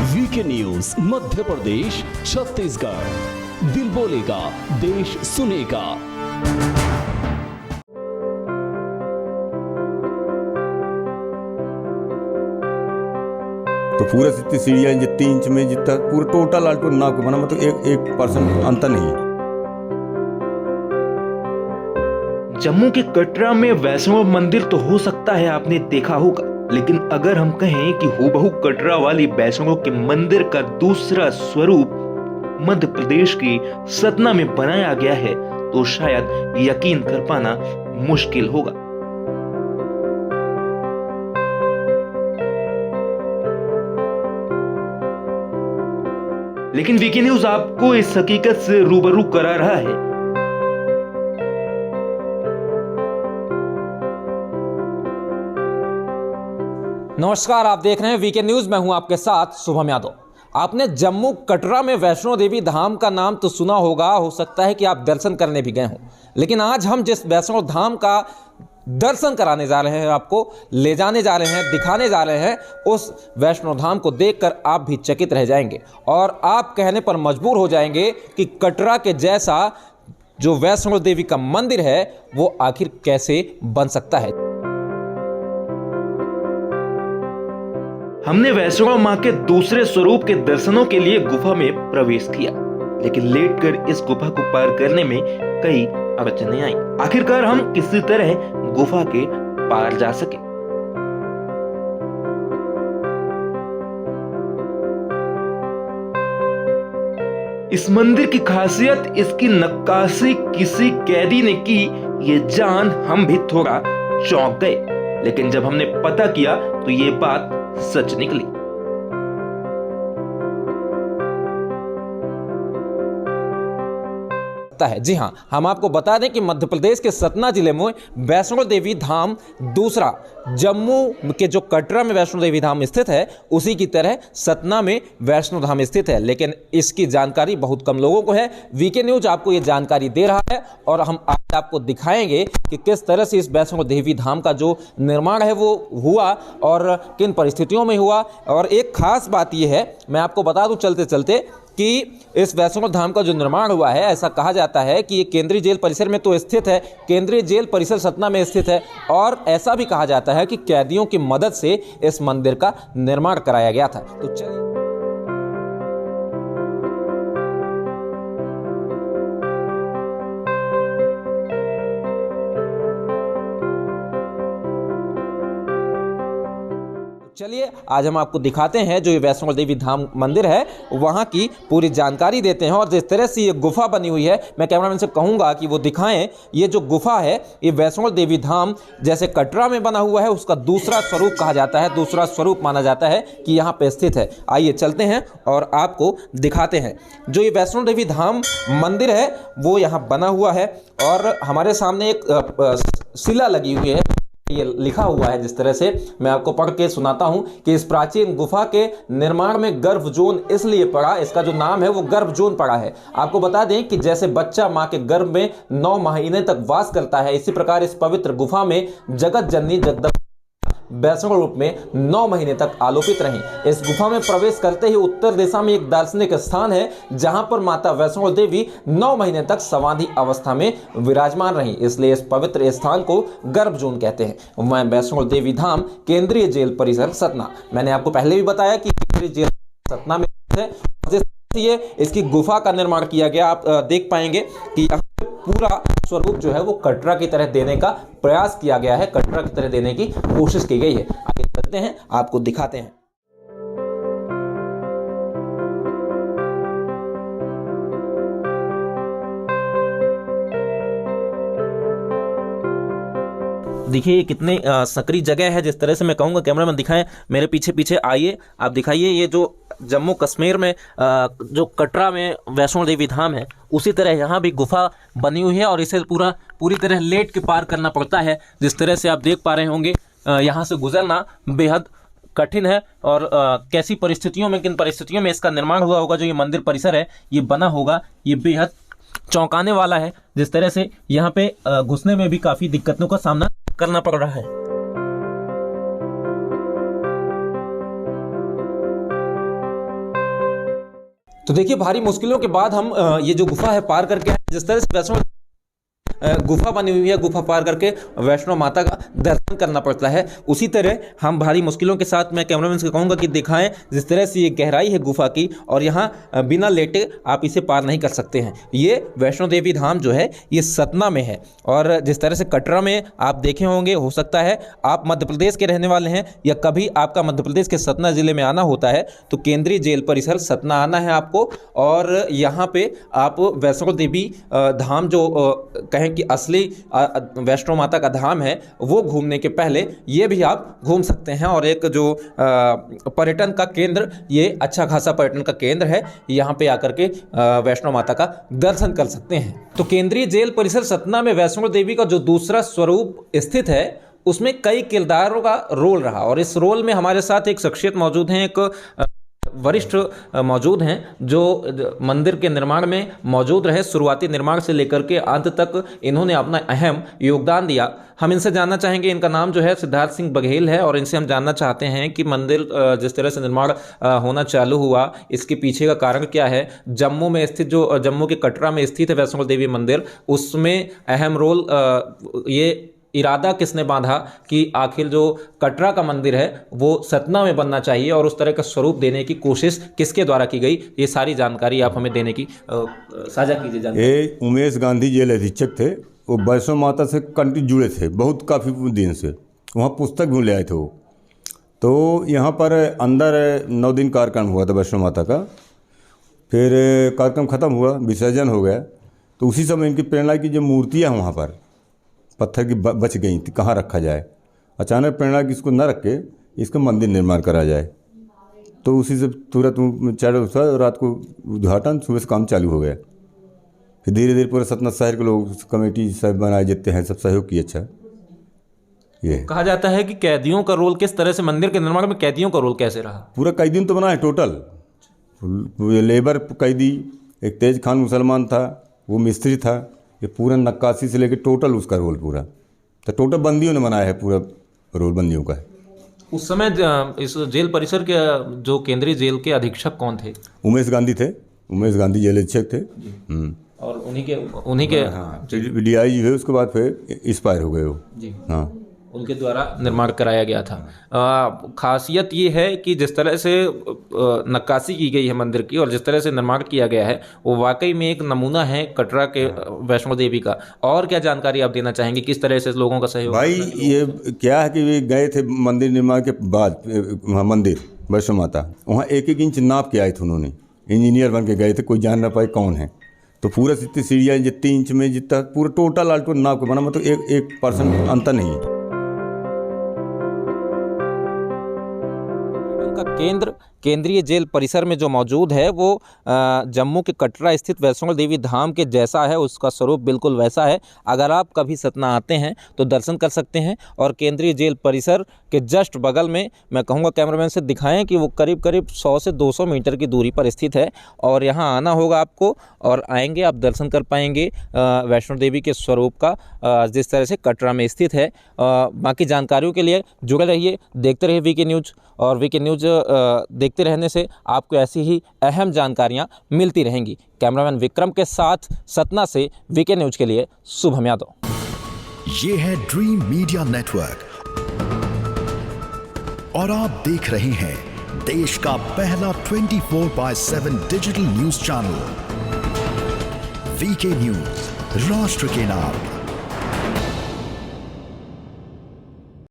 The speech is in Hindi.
वीके न्यूज मध्य प्रदेश छत्तीसगढ़, दिल बोलेगा देश सुनेगा। तो पूरा जितनी सीढ़ियाँ जितनी इंच में जितना पूरा टोटल अल्टो नाव को बना, मतलब 1% अंतर नहीं है। जम्मू के कटरा में वैष्णो मंदिर तो हो सकता है आपने देखा होगा, लेकिन अगर हम कहें कि हूबहू कटरा वाली वैष्णो के मंदिर का दूसरा स्वरूप मध्य प्रदेश के सतना में बनाया गया है तो शायद यकीन कर पाना मुश्किल होगा। लेकिन वीके न्यूज आपको इस हकीकत से रूबरू करा रहा है। नमस्कार, आप देख रहे हैं वीके न्यूज। मैं हूं आपके साथ शुभम यादव। आपने जम्मू कटरा में वैष्णो देवी धाम का नाम तो सुना होगा, हो सकता है कि आप दर्शन करने भी गए हों, लेकिन आज हम जिस वैष्णो धाम का दर्शन कराने जा रहे हैं, आपको ले जाने जा रहे हैं, दिखाने जा रहे हैं, उस वैष्णो धाम को देखकर आप भी चकित रह जाएंगे और आप कहने पर मजबूर हो जाएंगे कि कटरा के जैसा जो वैष्णो देवी का मंदिर है वो आखिर कैसे बन सकता है। हमने वैष्णो मां के दूसरे स्वरूप के दर्शनों के लिए गुफा में प्रवेश किया, लेकिन लेटकर इस गुफा को पार करने में कई अड़चनें आई। आखिरकार हम किसी तरह गुफा के पार जा सके। इस मंदिर की खासियत इसकी नक्काशी किसी कैदी ने की, ये जान हम भी थोड़ा चौंक गए, लेकिन जब हमने पता किया तो ये बात सच निकली। है जी हाँ, हम आपको बता दें कि मध्य प्रदेश के सतना जिले में वैष्णो देवी धाम दूसरा जम्मू के जो कटरा में वैष्णो देवी धाम स्थित है उसी की तरह सतना में वैष्णो धाम स्थित है, लेकिन इसकी जानकारी बहुत कम लोगों को है। वीके न्यूज आपको ये जानकारी दे रहा है और हम आज आपको दिखाएंगे कि किस तरह से इस वैष्णो देवी धाम का जो निर्माण है वो हुआ और किन परिस्थितियों में हुआ। और एक खास बात यह है, मैं आपको बता दूं चलते चलते कि इस वैष्णो धाम का जो निर्माण हुआ है, ऐसा कहा जाता है कि ये केंद्रीय जेल परिसर में तो स्थित है, केंद्रीय जेल परिसर सतना में स्थित है, और ऐसा भी कहा जाता है कि कैदियों की मदद से इस मंदिर का निर्माण कराया गया था। तो चलिए चलिए आज हम आपको दिखाते हैं जो ये वैष्णो देवी धाम मंदिर है वहाँ की पूरी जानकारी देते हैं। और जिस तरह से ये गुफा बनी हुई है, मैं कैमरामैन से कहूँगा कि वो दिखाएं। ये जो गुफा है ये वैष्णो देवी धाम जैसे कटरा में बना हुआ है उसका दूसरा स्वरूप कहा जाता है, दूसरा स्वरूप माना जाता है कि यहाँ पे स्थित है। आइए चलते हैं और आपको दिखाते हैं। जो ये वैष्णो देवी धाम मंदिर है वो यहाँ बना हुआ है और हमारे सामने एक शिला लगी हुई है, ये लिखा हुआ है जिस तरह से, मैं आपको पढ़ के सुनाता हूं कि इस प्राचीन गुफा के निर्माण में गर्भ जोन इसलिए पड़ा, इसका जो नाम है वो गर्भ जोन पड़ा है। आपको बता दें कि जैसे बच्चा मां के गर्भ में 9 महीने तक वास करता है, इसी प्रकार इस पवित्र गुफा में जगत जननी जगदम्बा वैष्णो रूप में 9 महीने तक आलोपित रहीं। इस गुफा में प्रवेश करते ही उत्तर दिशा में एक दार्शनिक स्थान है जहां पर माता वैष्णो देवी 9 महीने तक समाधि अवस्था में विराजमान रहीं, इसलिए इस पवित्र स्थान को गर्भ जोन कहते हैं। मैं वैष्णो देवी धाम केंद्रीय जेल परिसर सतना, मैंने आपको पहले भी बताया कि केंद्रीय जेल सतना में है। ये इसकी गुफा का निर्माण किया गया, आप देख पाएंगे कि यहाँ पूरा स्वरूप जो है वो कटरा की तरह देने का प्रयास किया गया है, कटरा की तरह देने की कोशिश की गई है। आगे चलते हैं, आपको दिखाते हैं। देखिए कितने सकरी जगह है, जिस तरह से मैं कहूँगा कैमरामैन दिखाएं, मेरे पीछे पीछे आइए, आप दिखाइए। ये जो जम्मू कश्मीर में जो कटरा में वैष्णो देवी धाम है उसी तरह यहाँ भी गुफा बनी हुई है और इसे पूरी तरह लेट के पार करना पड़ता है। जिस तरह से आप देख पा रहे होंगे यहाँ से गुजरना बेहद कठिन है और कैसी परिस्थितियों में, किन परिस्थितियों में इसका निर्माण हुआ होगा, जो ये मंदिर परिसर है ये बना होगा, ये बेहद चौंकाने वाला है। जिस तरह से यहाँ पे घुसने में भी काफ़ी दिक्कतों का सामना करना पड़ रहा है। तो देखिए भारी मुश्किलों के बाद हम ये जो गुफा है पार करके आए। जिस तरह से वैष्णो गुफा बनी हुई है, गुफा पार करके वैष्णो माता का दर्शन करना पड़ता है, उसी तरह हम भारी मुश्किलों के साथ, मैं कैमरामैन से कहूँगा कि दिखाएं जिस तरह से ये गहराई है गुफा की, और यहाँ बिना लेटे आप इसे पार नहीं कर सकते हैं। ये वैष्णो देवी धाम जो है ये सतना में है, और जिस तरह से कटरा में आप देखे होंगे, हो सकता है आप मध्य प्रदेश के रहने वाले हैं या कभी आपका मध्य प्रदेश के सतना जिले में आना होता है तो केंद्रीय जेल परिसर सतना आना है आपको, और यहाँ पे आप वैष्णो देवी धाम जो कहें कि असली वैष्णो माता का धाम है वो घूमने के पहले ये भी आप घूम सकते हैं। और एक जो पर्यटन का केंद्र, ये अच्छा खासा पर्यटन का केंद्र है, यहाँ पे आकर के वैष्णो माता का दर्शन कर सकते हैं। तो केंद्रीय जेल परिसर सतना में वैष्णो देवी का जो दूसरा स्वरूप स्थित है उसमें कई किरदारों का रोल रहा, और इस रोल में हमारे साथ एक शख्सियत मौजूद हैं, एक वरिष्ठ मौजूद हैं जो मंदिर के निर्माण में मौजूद रहे। शुरुआती निर्माण से लेकर के अंत तक इन्होंने अपना अहम योगदान दिया। हम इनसे जानना चाहेंगे, इनका नाम जो है सिद्धार्थ सिंह बघेल है, और इनसे हम जानना चाहते हैं कि मंदिर जिस तरह से निर्माण होना चालू हुआ, इसके पीछे का कारण क्या है। जम्मू में स्थित, जो जम्मू के कटरा में स्थित है वैष्णो देवी मंदिर, उसमें अहम रोल ये इरादा किसने बांधा कि आखिर जो कटरा का मंदिर है वो सतना में बनना चाहिए, और उस तरह का स्वरूप देने की कोशिश किसके द्वारा की गई, ये सारी जानकारी आप हमें देने की साझा कीजिए जानकारी। ये उमेश गांधी जेल अधीक्षक थे, वो वैष्णो माता से कंटिन्यू जुड़े थे बहुत काफ़ी दिन से, वहाँ पुस्तक भी ले आए थे वो। तो यहाँ पर अंदर 9 दिन कार्यक्रम हुआ था वैष्णो माता का, फिर कार्यक्रम ख़त्म हुआ, विसर्जन हो गया, तो उसी समय इनकी प्रेरणा की जो मूर्तियाँ हैं वहाँ पर पत्थर की बच गई थी, कहाँ रखा जाए। अचानक प्रेरणा की इसको न रख के इसका मंदिर निर्माण करा जाए, तो उसी से तुरंत रात को उद्घाटन, सुबह से काम चालू हो गया। फिर धीरे धीरे पूरे सतना शहर के लोग, कमेटी सब बनाए जितने हैं, सब सहयोग किए। अच्छा, ये कहा जाता है कि कैदियों का रोल किस तरह से, मंदिर के निर्माण में कैदियों का रोल कैसे रहा? पूरा कैदी तो बना है टोटल, लेबर कैदी, एक तेज खान मुसलमान था, वो मिस्त्री था, ये पूरा नक्काशी से लेकर टोटल उसका रोल पूरा, तो टोटल बंदियों ने बनाया है, पूरा रोल बंदियों का है। उस समय इस जेल परिसर के जो केंद्रीय जेल के अधीक्षक कौन थे? उमेश गांधी थे, उमेश गांधी जेल अधीक्षक थे। और उन्हीं के हाँ, DI जी हुए, उसके बाद फिर एक्सपायर हो गए वो जी, हाँ, उनके द्वारा निर्माण कराया गया था। खासियत ये है कि जिस तरह से नक्काशी की गई है मंदिर की और जिस तरह से निर्माण किया गया है वो वाकई में एक नमूना है कटरा के वैष्णो देवी का। और क्या जानकारी आप देना चाहेंगे, किस तरह से लोगों का सहयोग? भाई ये क्या है कि वे गए थे मंदिर निर्माण के बाद, मंदिर वैष्णो माता, वहाँ 1-1 इंच नाप के आए थे उन्होंने, इंजीनियर बन के गए थे, कोई जान ना पाए कौन है। तो पूरा जितनी सीढ़ियाँ जितनी इंच में जितना पूरा टोटल आल्टो नाप के बना, मतलब 1% अंतर नहीं है। का केंद्र केंद्रीय जेल परिसर में जो मौजूद है वो जम्मू के कटरा स्थित वैष्णो देवी धाम के जैसा है, उसका स्वरूप बिल्कुल वैसा है। अगर आप कभी सतना आते हैं तो दर्शन कर सकते हैं। और केंद्रीय जेल परिसर के जस्ट बगल में, मैं कहूँगा कैमरामैन से दिखाएं कि वो करीब 100 से 200 मीटर की दूरी पर स्थित है, और यहाँ आना होगा आपको, और आएंगे आप दर्शन कर पाएंगे वैष्णो देवी के स्वरूप का जिस तरह से कटरा में स्थित है। बाकी जानकारियों के लिए जुड़े रहिए, देखते रहिए VK न्यूज़, और VK न्यूज़ देखते रहने से आपको ऐसी ही अहम जानकारियां मिलती रहेंगी। कैमरामैन विक्रम के साथ सतना से VK न्यूज़ के लिए शुभम यादव। ये है ड्रीम मीडिया नेटवर्क और आप देख रहे हैं देश का पहला 24/7 digital news channel VK news, राष्ट्र के नाम।